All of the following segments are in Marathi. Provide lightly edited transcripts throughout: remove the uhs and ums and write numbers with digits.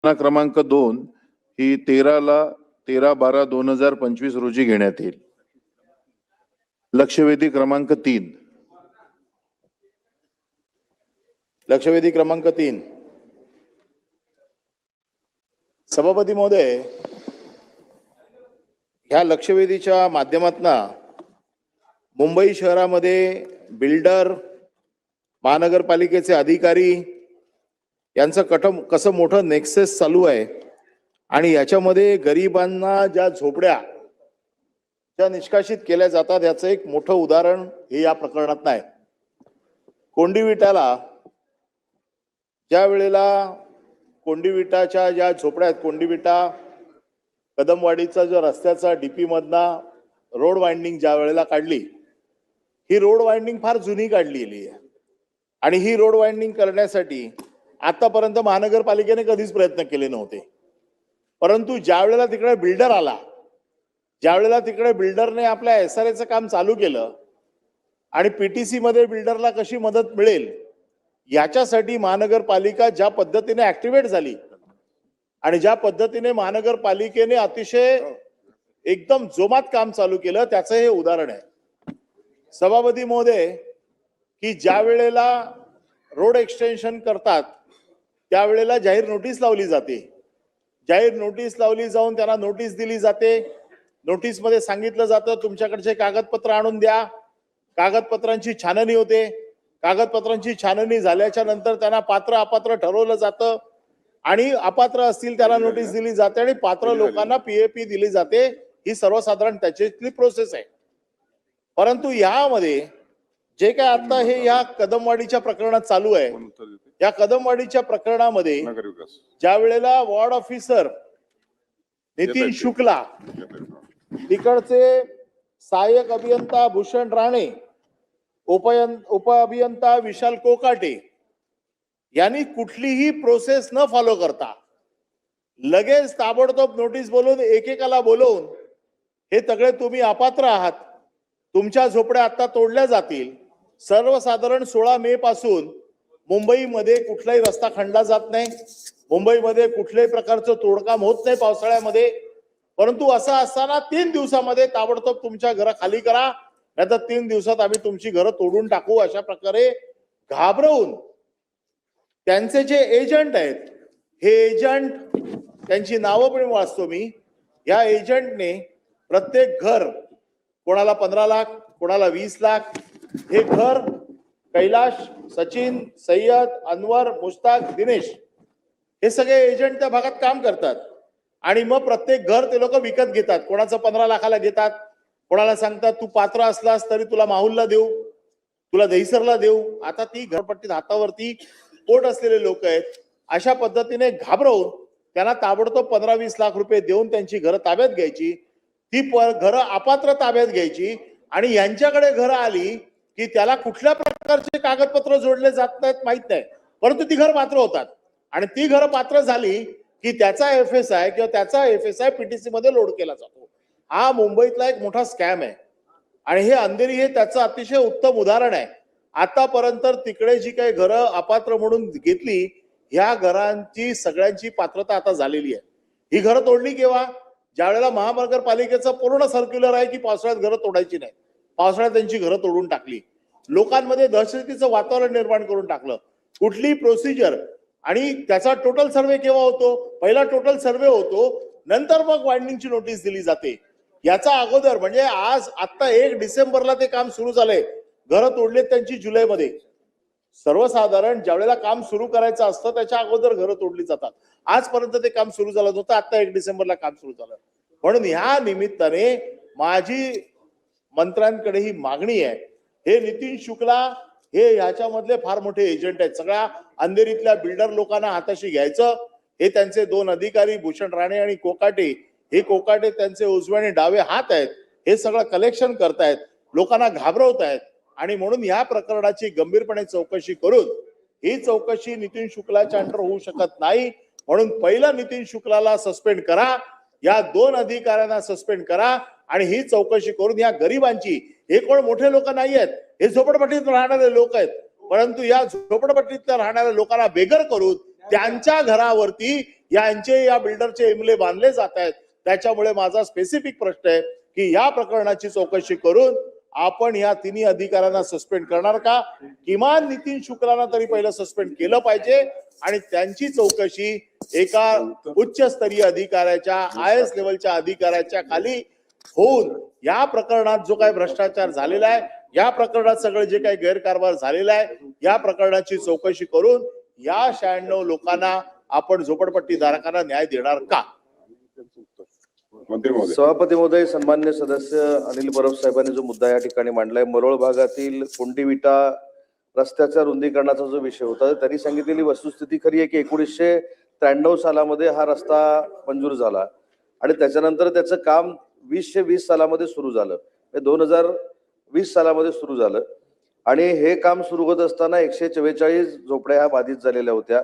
क्रमांक 2 ही 13/12/2025 रोजी घेण्यात येईल. लक्षवेधी क्रमांक 3. लक्षवेधी क्रमांक 3. सभापती महोदय, ह्या लक्षवेधीच्या माध्यमातून मुंबई शहरामध्ये बिल्डर, महानगरपालिकेचे अधिकारी यांचं कसं मोठं नेक्सस चालू आहे आणि याच्यामध्ये गरिबांना ज्या झोपड्या ज्या निष्कासित केल्या जातात याचं एक मोठं उदाहरण हे या प्रकरणात आहे. कोंडिविटाला ज्या वेळेला कोंडिविटाच्या ज्या झोपड्या आहेत, कोंडिविटा कदमवाडीचा जो रस्त्याचा डीपी मधना रोड वाइंडिंग ज्या वेळेला काढली, ही रोड वाइंडिंग फार जुनी काढलेली आहे आणि ही रोड वाइंडिंग करण्यासाठी आतापर्यंत महानगरपालिकेने कधीच प्रयत्न केले नव्हते. परंतु ज्या वेळेला तिकडे बिल्डर आला, ज्या वेळेला तिकडे बिल्डरने आपल्या SRA काम चालू केलं आणि PTC मध्ये बिल्डरला कशी मदत मिळेल याच्यासाठी महानगरपालिका ज्या पद्धतीने ऍक्टिव्हेट झाली आणि ज्या पद्धतीने महानगरपालिकेने अतिशय एकदम जोमात काम चालू केलं त्याचं हे उदाहरण आहे. सभापती महोदय, की ज्या वेळेला रोड एक्सटेन्शन करतात त्यावेळेला जाहीर नोटीस लावली जाते. जाहीर नोटीस लावली जाऊन त्यांना नोटीस दिली जाते. नोटीस मध्ये सांगितलं जातं तुमच्याकडचे कागदपत्र आणून द्या. कागदपत्रांची छाननी होते. कागदपत्रांची छाननी झाल्याच्या नंतर त्यांना पात्र अपात्र ठरवलं जातं आणि अपात्र असतील त्याला नोटीस दिली जाते आणि पात्र लोकांना PAP दिली जाते. ही सर्वसाधारण त्याच्यातली प्रोसेस आहे. परंतु यामध्ये जे काय आता हे या कदमवाडीच्या प्रकरणात चालू आहे, या कदमवाडीच्या प्रकरणामध्ये ज्या वेळेला वॉर्ड ऑफिसर नितीन शुक्ला, तिकडचे सहाय्यक अभियंता भूषण राणे, उप अभियंता विशाल कोकाटे यांनी कुठलीही प्रोसेस न फॉलो करता लगेच ताबडतोब नोटीस बोलून एकेकाला बोलवून हे सगळे तुम्ही अपात्र आहात, तुमच्या झोपड्या आता तोडल्या जातील. सर्वसाधारण 16 मे पासून मुंबईमध्ये कुठलाही रस्ता खणला जात नाही, मुंबईमध्ये कुठल्याही प्रकारचं तोडकाम होत नाही पावसाळ्यामध्ये. परंतु असं असताना 3 दिवसामध्ये ताबडतोब तुमच्या घरं खाली करा, नाहीतर 3 दिवसात आम्ही तुमची घरं तोडून टाकू, अशा प्रकारे घाबरवून त्यांचे जे एजंट आहेत, हे एजंट त्यांची नावं पण वाचतो मी. या एजंटने प्रत्येक घर, कोणाला 15 लाख, कोणाला 20 लाख, हे घर कैलाश, सचिन, सय्यद, अनवर, मुश्ताक, दिनेश हे सगळे एजंट त्या भागात काम करतात आणि मग प्रत्येक घर ते लोक विकत घेतात. कोणाचं 15 लाखाला घेतात, कोणाला सांगतात तू पात्र असलास तरी तुला माहुलला देऊ, तुला दहिसरला देऊ. आता ती घरपट्टीत हातावरती पोट असलेले लोक आहेत. अशा पद्धतीने घाबरवून त्यांना ताबडतोब 15-20 लाख रुपये देऊन त्यांची घरं ताब्यात घ्यायची, ती घरं अपात्र ताब्यात घ्यायची आणि यांच्याकडे घरं आली की त्याला कुठल्या प्रकारचे कागदपत्र जोडले जात नाहीत माहित नाही, परंतु ती घर पात्र होतात आणि ती घरं पात्र झाली की त्याचा FSI किंवा त्याचा FSI PTC मध्ये लोड केला जातो. हा मुंबईतला एक मोठा स्कॅम आहे आणि हे अंधेरी हे त्याचं अतिशय उत्तम उदाहरण आहे. आतापर्यंत तिकडे जी काही घरं अपात्र म्हणून घेतली, ह्या घरांची सगळ्यांची पात्रता आता झालेली आहे. ही घरं तोडली केव्हा? ज्या वेळेला महानगरपालिकेचा पूर्ण सर्क्युलर आहे की पावसाळ्यात घरं तोडायची नाही, पावसाळ्यात त्यांची घरं तोडून टाकली. लोकांमध्ये दहशतीचं वातावरण निर्माण करून टाकलं. कुठली प्रोसिजर आणि त्याचा टोटल सर्वे केव्हा होतो? पहिला टोटल सर्वे होतो, नंतर मग वाइंडिंगची नोटीस दिली जाते. याचा अगोदर म्हणजे आज आता 1 डिसेंबरला ते काम सुरू झालंय. घरं तोडलेत त्यांची जुलैमध्ये. सर्वसाधारण ज्या वेळेला काम सुरू करायचं असतं त्याच्या अगोदर घरं तोडली जातात. आजपर्यंत ते काम सुरू झालं होतं, आता 1 डिसेंबरला काम सुरू झालं. म्हणून ह्या निमित्ताने माझी मंत्र्यांकडे ही मागणी आहे, हे नितीन शुक्ला हे ह्याच्यामधले फार मोठे एजंट आहेत. सगळ्या अंधेरीतल्या बिल्डर लोकांना हाताशी घ्यायचं. हे त्यांचे 2 अधिकारी भूषण राणे आणि कोकाटे, हे कोकाटे त्यांचे उजवे आणि डावे हात आहेत. हे सगळं कलेक्शन करतायत, लोकांना घाबरवतायत आणि म्हणून या प्रकरणाची गंभीरपणे चौकशी करून, ही चौकशी नितीन शुक्लाच्या अंडर होऊ शकत नाही. म्हणून पहिला नितीन शुक्लाला सस्पेंड करा, या 2 अधिकाऱ्यांना सस्पेंड करा आणि ही चौकशी करून या गरिबांची, हे कोण मोठे लोक नाही आहेत, हे झोपडपट्टीत राहणारे लोक आहेत, परंतु या झोपडपट्टीत राहणाऱ्या लोकांना बेघर करून त्यांच्या घरावरती या बिल्डरचे इमले बांधले जात आहेत. त्याच्यामुळे माझा स्पेसिफिक प्रश्न आहे की या प्रकरणाची चौकशी करून आपण या तिन्ही अधिकाऱ्यांना सस्पेंड करणार का? किमान नितीन शुक्लांना तरी पहिलं सस्पेंड केलं पाहिजे आणि त्यांची चौकशी एका उच्चस्तरीय अधिकाऱ्याच्या IAS लेवलच्या अधिकाऱ्याच्या खाली होऊन या प्रकरणात जो काही भ्रष्टाचार झालेला आहे, या प्रकरणात सगळं जे काही गैरकारभार झालेला आहे, या प्रकरणाची चौकशी करून या 96 लोकांना आपण झोपडपट्टी धारकांना न्याय देणार का? सभापती महोदय, सन्मान्य सदस्य अनिल परब साहेबांनी जो मुद्दा या ठिकाणी मांडलाय, मरोळ भागातील कोंडी विटा रस्त्याच्या रुंदीकरणाचा जो विषय होता, त्यांनी सांगितलेली वस्तुस्थिती खरी आहे की 1993 सालामध्ये हा रस्ता मंजूर झाला आणि त्याच्यानंतर त्याचं काम 2020 सालामध्ये सुरू झालं, 2020 सालामध्ये सुरू झालं आणि हे काम सुरू होत असताना 144 झोपड्या ह्या बाधित झालेल्या होत्या.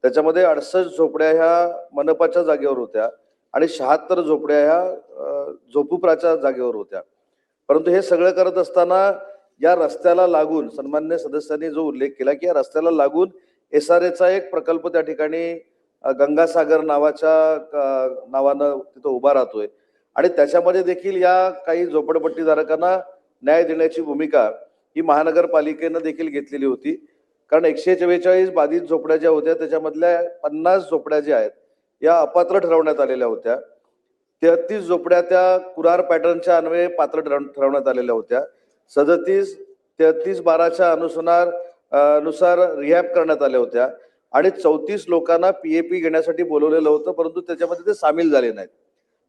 त्याच्यामध्ये 68 झोपड्या ह्या मनपाच्या जागेवर होत्या आणि 76 झोपड्या ह्या झोपुप्राच्या जागेवर होत्या. परंतु हे सगळं करत असताना या रस्त्याला लागून सन्मान्य सदस्यांनी जो उल्लेख केला की या रस्त्याला लागून SRAचा एक प्रकल्प त्या ठिकाणी गंगासागर नावानं तिथं उभा राहतोय आणि त्याच्यामध्ये देखील या काही झोपडपट्टीधारकांना न्याय देण्याची भूमिका ही महानगरपालिकेनं देखील घेतलेली होती. कारण 144 बाधित झोपड्या ज्या होत्या त्याच्यामधल्या 50 झोपड्या ज्या आहेत या अपात्र ठरवण्यात आलेल्या होत्या. 33 झोपड्या त्या कुरार पॅटर्नच्या अन्वये पात्र ठरवण्यात आलेल्या होत्या. 33-12च्या नुसार रिहॅब करण्यात आल्या होत्या आणि 34 लोकांना PAP घेण्यासाठी बोलवलेलं होतं, परंतु त्याच्यामध्ये ते सामील झाले नाहीत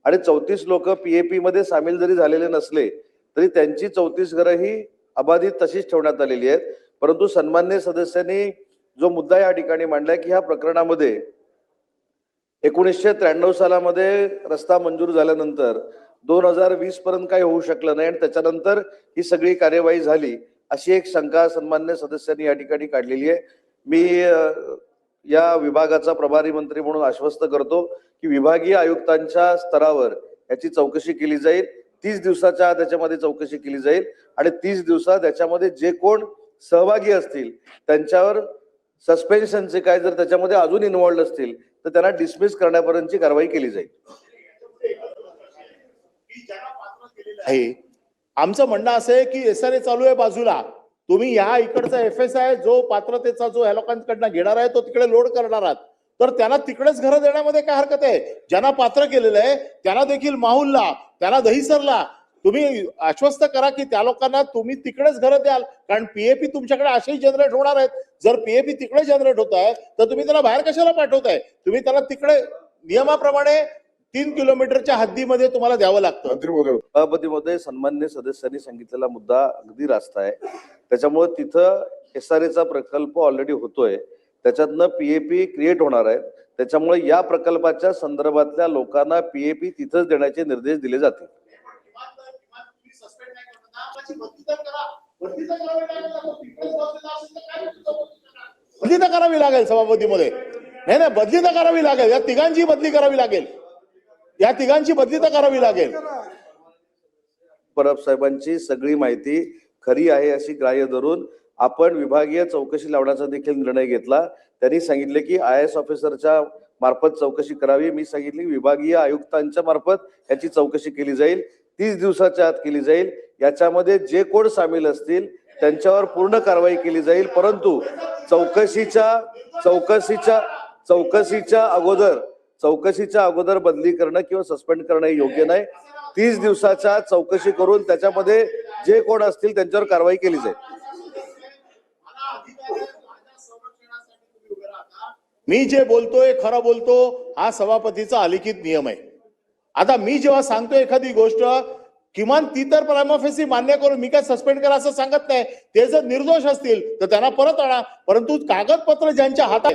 आणि 34 लोक PAP मध्ये सामील जरी झालेले नसले तरी त्यांची 34 घरं ही अबाधित तशीच ठेवण्यात आलेली आहेत. परंतु सन्मान्य सदस्यांनी जो मुद्दा या ठिकाणी मांडलाय की ह्या प्रकरणामध्ये 1993 सालामध्ये रस्ता मंजूर झाल्यानंतर 2020 पर्यंत काही होऊ शकलं नाही आणि त्याच्यानंतर ही सगळी कार्यवाही झाली अशी एक शंका सन्मान्य सदस्यांनी या ठिकाणी काढलेली आहे. मी या विभागाचा प्रभारी मंत्री म्हणून आश्वस्त करतो की विभागीय आयुक्तांच्या स्तरावर याची चौकशी केली जाईल. 30 दिवसाच्या आत त्याच्यामध्ये चौकशी केली जाईल आणि 30 दिवसात त्याच्यामध्ये जे कोण सहभागी असतील त्यांच्यावर सस्पेन्शनचे काय जर त्याच्यामध्ये अजून इन्व्हॉल्ड असतील तर त्यांना डिसमिस करण्यापर्यंतची कारवाई केली जाईल. आमचं म्हणणं असं आहे की SRA चालू आहे बाजूला, तुम्ही ह्या इकडचा FSI जो पात्रतेचा जो ह्या लोकांकडनं घेणार आहे तो तिकडे लोड करणार आहात, तर त्यांना तिकडेच घरं देण्यामध्ये काय हरकत आहे? ज्यांना पात्र केलेलं आहे त्यांना देखील माहुलला, त्यांना दहिसरला तुम्ही आश्वस्त करा की त्या लोकांना तुम्ही तिकडेच घरं द्याल. कारण PAP तुमच्याकडे असेही जनरेट होणार आहेत. जर PAP तिकडे जनरेट होत आहे तर तुम्ही त्याला बाहेर कशाला पाठवताय? तुम्ही त्याला तिकडे नियमाप्रमाणे 3 किलोमीटरच्या हद्दीमध्ये तुम्हाला द्यावं लागतं. सभापती महोदय, सन्मान्य सदस्यांनी सांगितलेला मुद्दा अगदी रास्त आहे. त्याच्यामुळे तिथं SRAचा प्रकल्प ऑलरेडी होतोय, त्याच्यातनं PAP क्रिएट होणार आहे. त्याच्यामुळे या प्रकल्पाच्या संदर्भातल्या लोकांना PAP तिथंच देण्याचे निर्देश दिले जातील. बदली तर करावी लागेल सभापती मध्ये. नाही, बदली तर करावी लागेल. या तिघांची बदली करावी लागेल. या तिघांची बदली तर करावी लागेल. परब साहेबांची सगळी माहिती खरी आहे अशी ग्राह्य धरून आपण विभागीय चौकशी लावण्याचा देखील निर्णय घेतला. त्यांनी सांगितले की IAS ऑफिसरच्या मार्फत चौकशी करावी. मी सांगितले विभागीय आयुक्तांच्या मार्फत याची चौकशी केली जाईल, 30 दिवसाच्या आत केली जाईल. याच्यामध्ये जे कोण सामील असतील त्यांच्यावर पूर्ण कारवाई केली जाईल. परंतु चौकशीच्या अगोदर बदली करणं किंवा सस्पेंड करणं योग्य नाही. 30 दिवसाच्या चौकशी करून त्याच्यामध्ये जे कोण असतील त्यांच्यावर कारवाई केली जाईल. मी जे बोलतोय खरं बोलतो, हा सभापतीचा अलिखित नियम आहे. आता मी जेव्हा सांगतोय एखादी गोष्ट किमान ती तर प्रायमा फेसी मान्य करून, मी काय सस्पेंड करा असं सांगत नाही. ते जर निर्दोष असतील तर त्यांना परत आणा, परंतु कागदपत्र ज्यांच्या हातात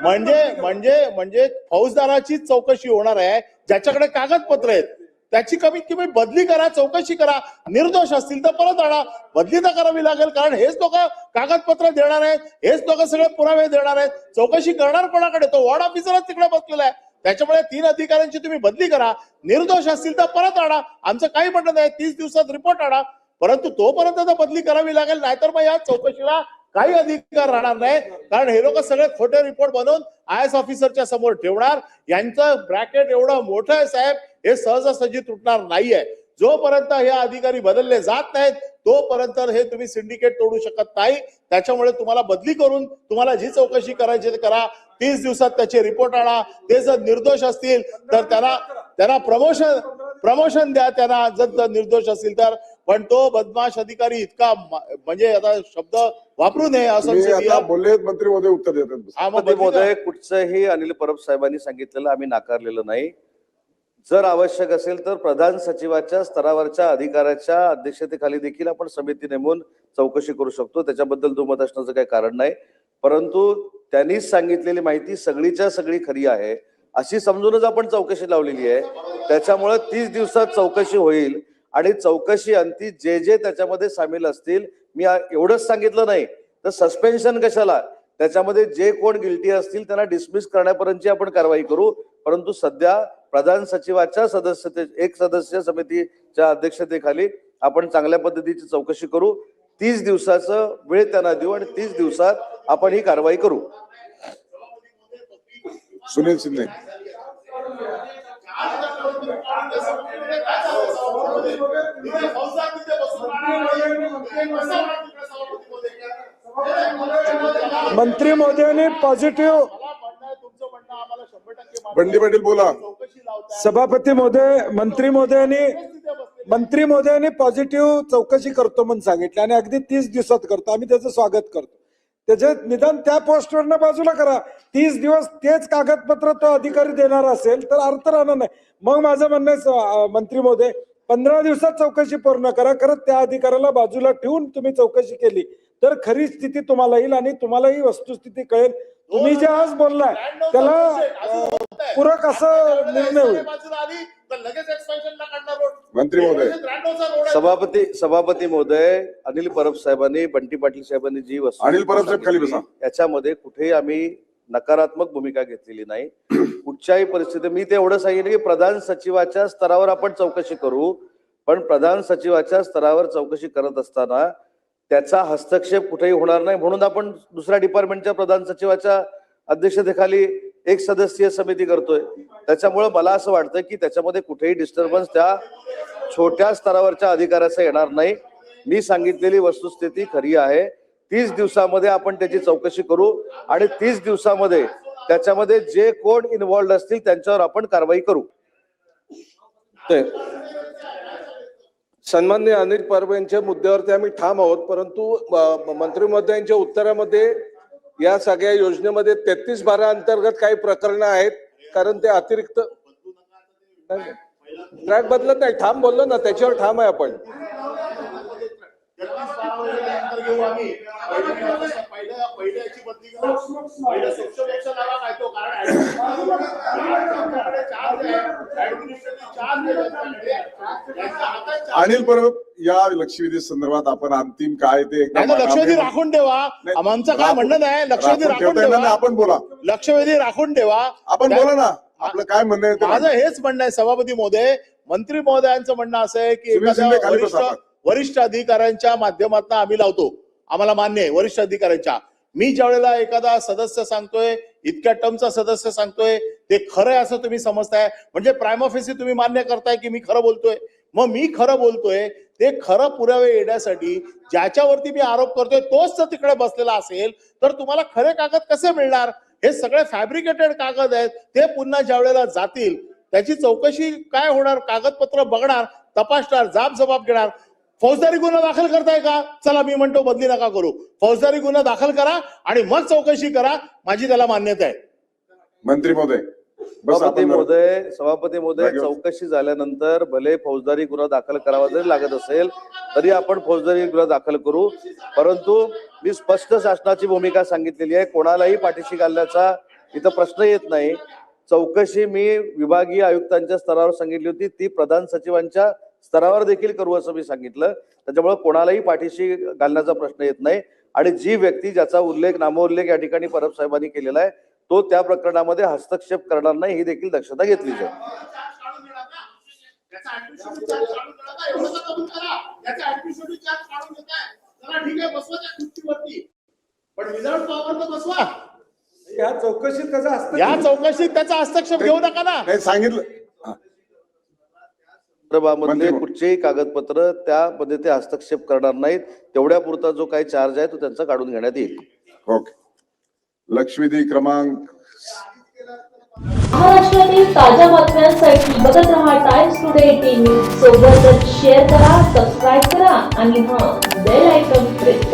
म्हणजे फौजदाराची चौकशी होणार आहे ज्याच्याकडे कागदपत्र आहेत त्याची कमीत कमी बदली करा, चौकशी करा. निर्दोष असतील तर परत आणा. बदली तर करावी लागेल, कारण हेच लोक कागदपत्र देणार आहेत, हेच लोक सगळे पुरावे देणार आहेत. चौकशी करणार कोणाकडे? तो वॉर्ड ऑफिसरच तिकडे बसलेला आहे. त्याच्यामुळे 3 अधिकाऱ्यांची तुम्ही बदली करा. निर्दोष असतील तर परत आणा. आमचं काही म्हणणं नाही, 30 दिवसात रिपोर्ट आणा, परंतु तोपर्यंत तर बदली करावी लागेल. नाहीतर मग या चौकशीला काही अधिकार राहणार नाही, कारण हे लोक सगळे खोटे रिपोर्ट बनवून IAS ऑफिसरच्या समोर ठेवणार. यांचं ब्रॅकेट एवढं मोठं आहे साहेब, हे सहजासहजी तुटणार नाहीये. जोपर्यंत हे अधिकारी बदलले जात नाहीत तोपर्यंत हे तुम्ही सिंडिकेट तोडू शकत नाही. त्याच्यामुळे तुम्हाला बदली करून तुम्हाला जी चौकशी करायची ते करा. 30 दिवसात त्याचे रिपोर्ट आणा. ते जर निर्दोष असतील तर त्यांना प्रमोशन द्या, त्यांना जर निर्दोष असतील तर. पण तो बदमाश अधिकारी इतका म्हणजे आता शब्द वापरू नये असं बोलले मंत्री महोदय उत्तर देतात. मंत्री महोदय, कुठचंही अनिल परब साहेबांनी सांगितलेलं आम्ही नाकारलेलं नाही. जर आवश्यक असेल तर प्रधान सचिवाच्या स्तरावरच्या अधिकाऱ्याच्या अध्यक्षतेखाली देखील आपण समिती नेमून चौकशी करू शकतो. त्याच्याबद्दल दुमत असण्याचं काही कारण नाही. परंतु त्यांनीच सांगितलेली माहिती सगळीच्या सगळी खरी आहे अशी समजूनच आपण चौकशी लावलेली आहे. त्याच्यामुळे 30 दिवसात चौकशी होईल आणि चौकशी अंती जे जे त्याच्यामध्ये सामील असतील, मी एवढंच सांगितलं नाही तर सस्पेन्शन कशाला, त्याच्यामध्ये जे कोण गिल्टी असतील त्यांना डिसमिस करण्यापर्यंतची आपण कारवाई करू. परंतु सध्या प्रधान सचिवाच्या एक सदस्य समितीच्या अध्यक्षतेखाली आपण चांगल्या पद्धतीची चौकशी करू. 30 दिवसाचं वेळ त्यांना देऊ आणि 30 दिवसात आपण ही कारवाई करू. सुनील शिंदे. मंत्री महोदयांनी पॉझिटिव्ह बंडी पाटील बोला. सभापती महोदय, मंत्री महोदयांनी पॉझिटिव्ह चौकशी करतो म्हणून सांगितले आणि अगदी 30 दिवसात करतो. आम्ही त्याचं स्वागत करतो. त्याचे निदान त्या पोस्टवरनं बाजूला करा. 30 दिवस तेच कागदपत्र तो अधिकारी देणार असेल तर अर्थ राहणार नाही. मग माझं म्हणणं आहे मंत्री महोदय, 15 दिवसात चौकशी पूर्ण करा. खरं त्या अधिकाऱ्याला बाजूला ठेवून तुम्ही चौकशी केली तर खरी स्थिती तुम्हाला येईल आणि तुम्हालाही वस्तुस्थिती कळेल. तुम्ही जे आज बोललाय त्याला पूरक असं निर्णय होईल. मंत्री महोदय. सभापती महोदय, अनिल परब साहेबांनी, बंटी पाटील साहेबांनी जी वस्तू अनिल परब साहेब खाली बसा. याच्यामध्ये कुठेही आम्ही नकारात्मक भूमिका घेतलेली नाही. कुठच्याही परिस्थितीत मी ते एवढं सांगितलं की प्रधान सचिवाच्या स्तरावर आपण चौकशी करू. पण प्रधान सचिवाच्या स्तरावर चौकशी करत असताना त्याचा हस्तक्षेप कुठेही होणार नाही म्हणून आपण दुसऱ्या डिपार्टमेंटच्या प्रधान सचिवाच्या अध्यक्षतेखाली एक सदस्यीय समिती करतोय. त्याच्यामुळे मला असं वाटतं की त्याच्यामध्ये कुठेही डिस्टर्बन्स त्या छोट्या स्तरावरच्या अधिकाऱ्याचा येणार नाही. मी सांगितलेली वस्तुस्थिती खरी आहे. 30 दिवसामध्ये आपण त्याची चौकशी करू आणि 30 दिवसामध्ये त्याच्यामध्ये जे कोण इन्व्हॉल्ड असतील त्यांच्यावर आपण कारवाई करू. सन्माननीय अनिल परब यांच्या मुद्द्यावरती आम्ही ठाम आहोत. परंतु मंत्री महोदयांच्या उत्तरामध्ये या सगळ्या योजनेमध्ये 33-12 अंतर्गत काही प्रकरणं आहेत. कारण ते अतिरिक्त ट्रॅक बदलत नाही. ठाम बोललो ना, त्याच्यावर ठाम आहे आपण. अनिल परब, या लक्षवेधी संदर्भात आपण अंतिम काय ते लक्षवेधी राखून ठेवा. आमचं काय म्हणणं नाही, लक्षवेधी राखून ठेवा. आपण बोला. लक्षवेधी राखून ठेवा. आपण बोला ना, आपलं काय म्हणणं आहे. माझं हेच म्हणणं आहे सभापती महोदय. मंत्री महोदयांचं म्हणणं असं आहे की वरिष्ठ अधिकाऱ्यांच्या माध्यमातून आम्ही लावतो. आम्हाला मान्य आहे वरिष्ठ अधिकाऱ्यांच्या. मी ज्या वेळेला एखादा सदस्य सांगतोय, इतक्या टर्मचा सदस्य सांगतोय, ते खरं आहे असं तुम्ही समजताय म्हणजे प्रायमा फेसी तुम्ही मान्य करताय की मी खरं बोलतोय. मग मी खरं बोलतोय ते खरं पुरावे येण्यासाठी ज्याच्यावरती मी आरोप करतोय तोच जर तिकडे बसलेला असेल तर तुम्हाला खरे कागद कसे मिळणार. हे सगळे फॅब्रिकेटेड कागद आहेत. ते पुन्हा ज्या वेळेला जातील त्याची चौकशी काय होणार, कागदपत्र बघणार, तपासणार, जबाब घेणार. फौजदारी गुन्हा दाखल करताय का? चला मी म्हणतो बदली नका करू, फौजदारी गुन्हा दाखल करा आणि मग चौकशी करा. माझी त्याला मान्यता आहे. मंत्री महोदय. सभापती महोदय, चौकशी झाल्यानंतर भले फौजदारी गुन्हा दाखल करावा जरी लागत असेल तरी आपण फौजदारी गुन्हा दाखल करू. परंतु मी स्पष्ट शासनाची भूमिका सांगितलेली आहे. कोणालाही पाठीशी घालण्याचा इथं प्रश्न येत नाही. चौकशी मी विभागीय आयुक्तांच्या स्तरावर सांगितली होती, ती प्रधान सचिवांच्या स्तरावर देखील करू असं मी सांगितलं. त्याच्यामुळे कोणालाही पाठीशी घालण्याचा प्रश्न येत नाही. आणि जी व्यक्ती ज्याचा नामोल्लेख या ठिकाणी परब साहेबांनी केलेला आहे तो त्या प्रकरणामध्ये हस्तक्षेप करणार नाही ही देखील दक्षता घेतली जाईल. पण विदाउट पॉवर तर बसवा. या चौकशीत त्याचा या हस्तक्षेप चौकशीत त्याचा हस्तक्षेप घेऊ नका ना. नाही सांगितलं संदर्भामधले मंत्री- कुठचेही कागदपत्र त्यामध्ये ते हस्तक्षेप करणार नाहीत. तेवढ्या पुरता जो काही चार्ज आहे तो त्यांचा काढून घेण्यात येईल. ओके. लक्षवेधी क्रमांक महाराष्ट्रातील ताज्या बातम्यांसाठी बघत रहा टाइम्स टुडे टीव्ही. सोबतच शेअर करा, सबस्क्राईब करा आणि बेल आयकॉन प्रेस करा.